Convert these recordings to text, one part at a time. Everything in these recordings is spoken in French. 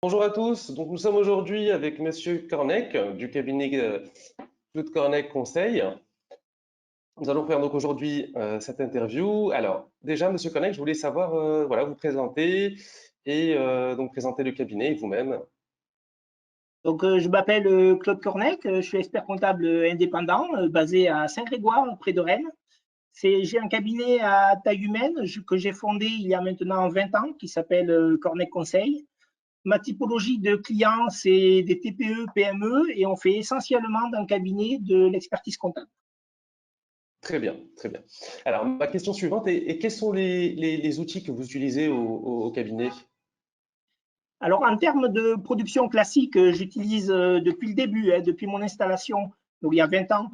Bonjour à tous. Donc, nous sommes aujourd'hui avec Monsieur Cornec du cabinet Claude Cornec Conseil. Nous allons faire donc aujourd'hui cette interview. Alors, déjà, Monsieur Cornec, je voulais savoir, voilà, vous présenter et donc présenter le cabinet et vous-même. Donc, je m'appelle Claude Cornec, je suis expert comptable indépendant basé à Saint-Grégoire, près de Rennes. J'ai un cabinet à taille humaine que j'ai fondé il y a maintenant 20 ans qui s'appelle Cornec Conseil. Ma typologie de clients, c'est des TPE, PME et on fait essentiellement dans le cabinet de l'expertise comptable. Très bien, très bien. Alors, ma question suivante est quels sont les outils que vous utilisez au cabinet? Alors, en termes de production classique, j'utilise depuis le début, depuis mon installation, donc il y a 20 ans,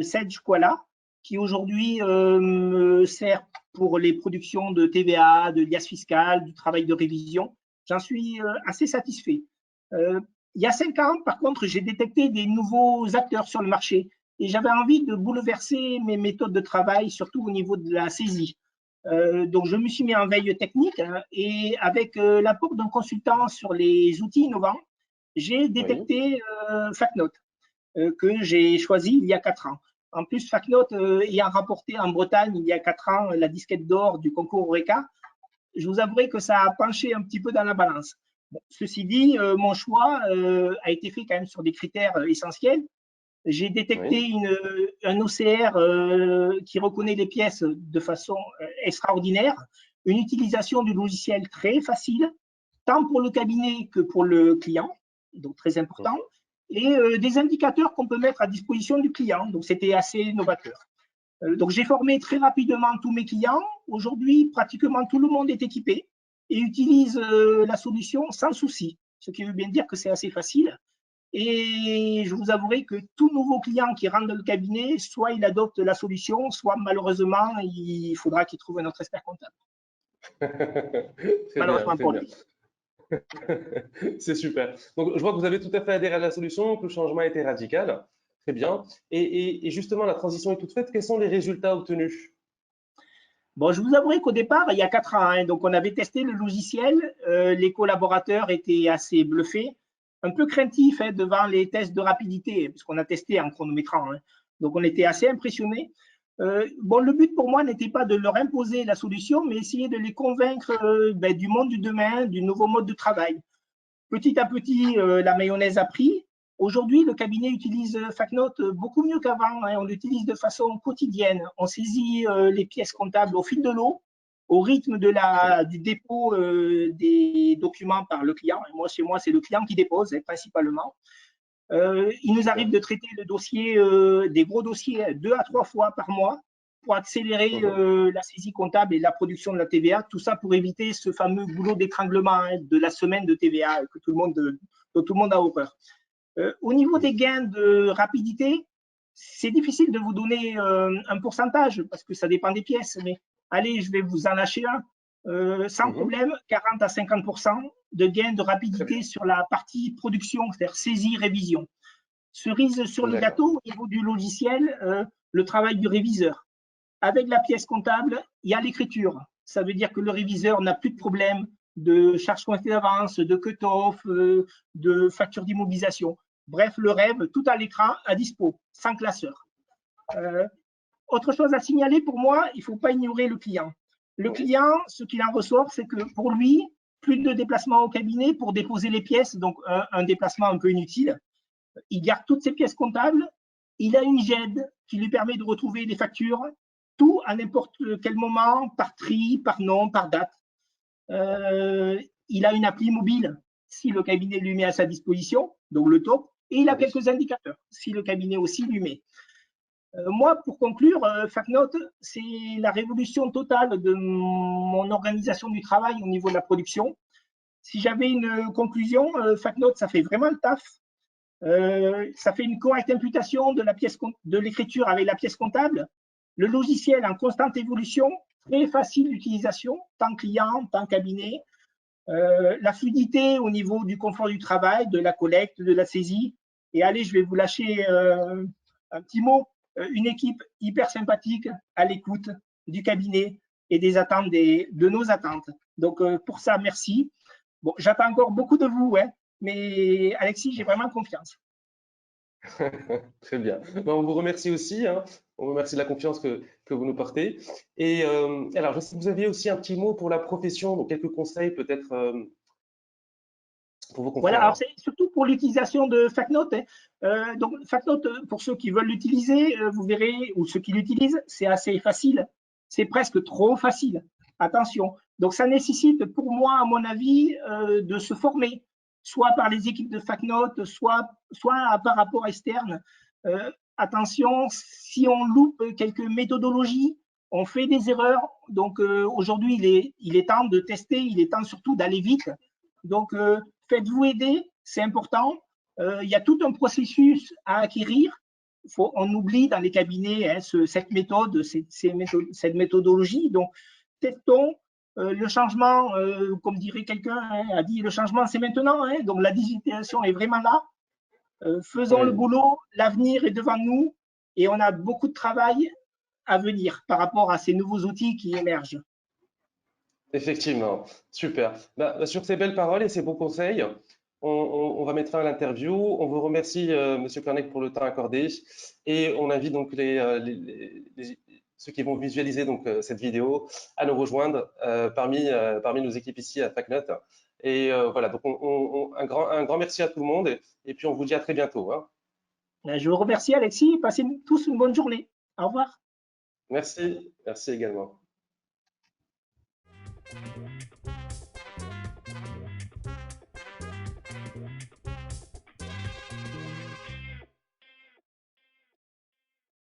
Sage Koala, qui aujourd'hui me sert pour les productions de TVA, de liasses fiscales, du travail de révision. J'en suis assez satisfait. Il y a 5 ans, par contre, j'ai détecté des nouveaux acteurs sur le marché et j'avais envie de bouleverser mes méthodes de travail, surtout au niveau de la saisie. Donc, je me suis mis en veille technique et avec l'apport d'un consultant sur les outils innovants, j'ai Oui. détecté FacNote que j'ai choisi il y a 4 ans. En plus, FacNote ayant remporté en Bretagne il y a 4 ans la disquette d'or du concours Oreca, je vous avouerai que ça a penché un petit peu dans la balance. Bon, ceci dit, mon choix a été fait quand même sur des critères essentiels. J'ai détecté Oui. un OCR qui reconnaît les pièces de façon extraordinaire, une utilisation du logiciel très facile, tant pour le cabinet que pour le client, donc très important, Mhm. et des indicateurs qu'on peut mettre à disposition du client. Donc, c'était assez novateur. Donc, j'ai formé très rapidement tous mes clients. Aujourd'hui, pratiquement tout le monde est équipé et utilise la solution sans souci, ce qui veut bien dire que c'est assez facile. Et je vous avouerai que tout nouveau client qui rentre dans le cabinet, soit il adopte la solution, soit malheureusement, il faudra qu'il trouve un autre expert comptable. Très bien, Malheureusement très pour bien. lui. C'est super. Donc, je vois que vous avez tout à fait adhéré à la solution, que le changement a été radical. Très bien. Et justement, la transition est toute faite. Quels sont les résultats obtenus? Bon, je vous avouerai qu'au départ, il y a 4 ans, donc on avait testé le logiciel. Les collaborateurs étaient assez bluffés, un peu craintifs devant les tests de rapidité, puisqu'on a testé en chronométrant. Donc, on était assez impressionnés. Bon, le but pour moi n'était pas de leur imposer la solution, mais essayer de les convaincre du monde de demain, du nouveau mode de travail. Petit à petit, la mayonnaise a pris. Aujourd'hui, le cabinet utilise FacNote beaucoup mieux qu'avant. On l'utilise de façon quotidienne. On saisit les pièces comptables au fil de l'eau, au rythme Très bien. du dépôt des documents par le client. Et moi, chez moi, c'est le client qui dépose principalement. Il nous arrive Super. de traiter le dossier, des gros dossiers 2 à 3 fois par mois pour accélérer Mhm. la saisie comptable et la production de la TVA. Tout ça pour éviter ce fameux goulot d'étranglement de la semaine de TVA dont tout le monde a horreur. Au niveau des gains de rapidité, c'est difficile de vous donner un pourcentage parce que ça dépend des pièces. Mais allez, je vais vous en lâcher un. Sans Mhm. problème, 40 à 50% de gains de Très bien. rapidité sur la partie production, c'est-à-dire saisie, révision. Cerise sur le D'accord. gâteau, au niveau du logiciel, le travail du réviseur. Avec la pièce comptable, il y a l'écriture. Ça veut dire que le réviseur n'a plus de problème de charges comptées d'avance, de cut-off, de facture d'immobilisation. Bref, le rêve, tout à l'écran, à dispo, sans classeur. Euh, Autre chose à signaler pour moi, il ne faut pas ignorer le client. Le Oui. client, ce qu'il en ressort, c'est que pour lui, plus de déplacement au cabinet pour déposer les pièces, donc un déplacement un peu inutile. Il garde toutes ses pièces comptables. Il a une GED qui lui permet de retrouver les factures, tout à n'importe quel moment, par tri, par nom, par date. Il a une appli mobile si le cabinet lui met à sa disposition, donc le top, et il a Oui. quelques indicateurs si le cabinet aussi lui met. Moi, pour conclure, FacNote, c'est la révolution totale de mon organisation du travail au niveau de la production. Si j'avais une conclusion, FacNote, ça fait vraiment le taf. Ça fait une correcte imputation de l'écriture avec la pièce comptable. Le logiciel en constante évolution, très facile d'utilisation, tant client, tant cabinet. La fluidité au niveau du confort du travail, de la collecte, de la saisie. Et allez, je vais vous lâcher un petit mot. Une équipe hyper sympathique à l'écoute du cabinet et des attentes de nos attentes. Donc, pour ça, merci. Bon, j'attends encore beaucoup de vous, hein, mais Alexis, j'ai vraiment confiance. Très bien. Ben, on vous remercie aussi, hein. On vous remercie de la confiance que vous nous portez. Et alors, je sais que vous aviez aussi un petit mot pour la profession, donc quelques conseils peut-être pour vos Voilà, confrères. alors c'est surtout pour l'utilisation de FacNote, hein. Donc FacNote, pour ceux qui veulent l'utiliser, vous verrez, ou ceux qui l'utilisent, c'est assez facile. C'est presque trop facile. Attention. Donc ça nécessite pour moi, à mon avis, de se former, soit par les équipes de FacNote, soit par rapport externe. Attention, si on loupe quelques méthodologies, on fait des erreurs. Donc aujourd'hui, il est temps de tester, il est temps surtout d'aller vite. Donc, faites-vous aider, c'est important. Il y a tout un processus à acquérir. On oublie dans les cabinets hein, cette méthode, cette méthodologie. Donc, testons. Le changement, comme dirait quelqu'un, hein, a dit le changement c'est maintenant. Hein, donc, la digitalisation est vraiment là. Faisons le Oui, boulot, l'avenir est devant nous et on a beaucoup de travail à venir par rapport à ces nouveaux outils qui émergent. effectivement. Super. Ben, sur ces belles paroles et ces bons conseils, on va mettre fin à l'interview. On vous remercie, Monsieur Kornek, pour le temps accordé. Et on invite donc ceux qui vont visualiser donc, cette vidéo à nous rejoindre parmi nos équipes ici à FacNote. Et voilà, donc un grand merci à tout le monde. Et puis on vous dit à très bientôt, hein. Je vous remercie, Alexis. Passez tous une bonne journée. Au revoir. Merci, merci également.